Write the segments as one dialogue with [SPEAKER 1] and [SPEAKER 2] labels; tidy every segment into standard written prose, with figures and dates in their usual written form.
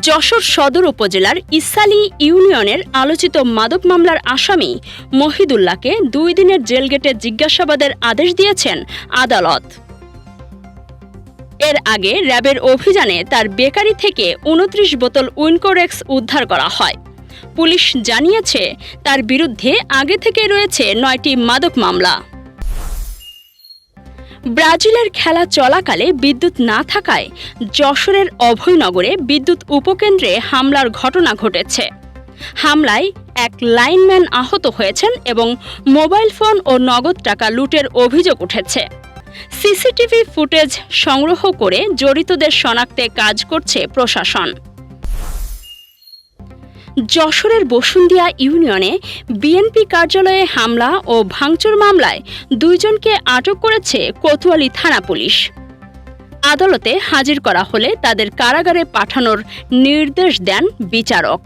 [SPEAKER 1] যশোর সদর উপজেলার ইসালি ইউনিয়নের আলোচিত মাদক মামলার আসামি মহিদুল্লাহকে 2 দিনের জেলগেটে জিজ্ঞাসাবাদের আদেশ দিয়েছেন আদালত। এর আগে র্যাবের অভিযানে তার বেকারি থেকে 29 বোতল উইনকোরেক্স উদ্ধার করা হয়। পুলিশ জানিয়েছে তার বিরুদ্ধে আগে থেকে রয়েছে 9টি মাদক মামলা। ব্রাজিলের খেলা চলাকালে বিদ্যুৎ না থাকায় যশোরের অভয়নগরে বিদ্যুৎ উপকেন্দ্রে হামলার ঘটনা ঘটেছে। হামলায় এক লাইনম্যান আহত হয়েছেন এবং মোবাইল ফোন ও নগদ টাকা লুটের অভিযোগ উঠেছে। সিসিটিভি ফুটেজ সংগ্রহ করে জড়িতদের শনাক্তে কাজ করছে প্রশাসন। যশোরের বসুন্দিয়া ইউনিয়নে বিএনপি কার্যালয়ে হামলা ও ভাঙচুর মামলায় 2 জনকে আটক করেছে কোতোয়ালি থানা পুলিশ। আদালতে হাজির করা হলে তাদের কারাগারে পাঠানোর নির্দেশ দেন বিচারক।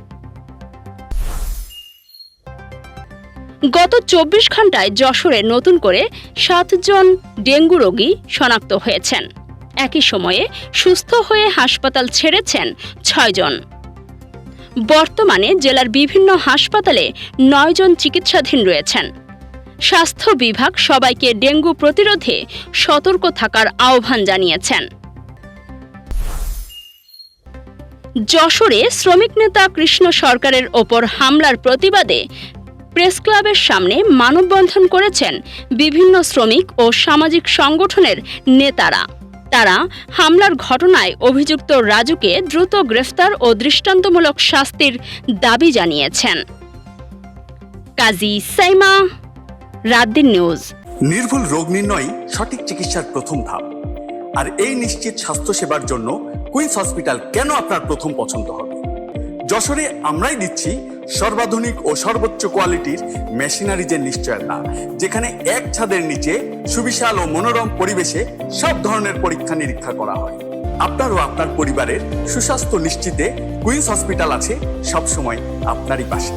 [SPEAKER 1] গত 24 ঘণ্টায় যশোরে নতুন করে 7 জন ডেঙ্গু রোগী শনাক্ত হয়েছেন। একই সময়ে সুস্থ হয়ে হাসপাতাল ছেড়েছেন 6 জন। বর্তমানে জেলার বিভিন্ন হাসপাতালে 9 জন চিকিৎসাধীন রয়েছেন। স্বাস্থ্য বিভাগ সবাইকে ডেঙ্গু প্রতিরোধে সতর্ক থাকার আহ্বান জানিয়েছেন। যশোরে শ্রমিক নেতা কৃষ্ণ সরকারের ওপর হামলার প্রতিবাদে প্রেস ক্লাবের সামনে মানববন্ধন করেছেন বিভিন্ন শ্রমিক ও সামাজিক সংগঠনের নেতারা। তারা হামলার ঘটনায় অভিযুক্ত রাজুকে দ্রুত গ্রেফতার ও দৃষ্টান্তমূলক শাস্তির দাবি জানিয়েছেন। কাজী সাইমা, রাতদিন নিউজ।
[SPEAKER 2] নির্ভুল রোগ নির্ণয় সঠিক চিকিৎসার প্রথম ধাপ, আর এই নিশ্চিত স্বাস্থ্যসেবার জন্য কুইন্স হসপিটাল কেন আপনার প্রথম পছন্দ হবে। যশোরে আমরাই দিচ্ছি সর্বাধুনিক ও সর্বোচ্চ কোয়ালিটির মেশিনারিজের নিশ্চয়তা, যেখানে এক ছাদের নিচে সুবিশাল ও মনোরম পরিবেশে সব ধরনের পরীক্ষা নিরীক্ষা করা হয়। আপনার ও আপনার পরিবারের সুস্বাস্থ্য নিশ্চিতে কুইন্স হসপিটাল আছে সবসময় আপনারই পাশে।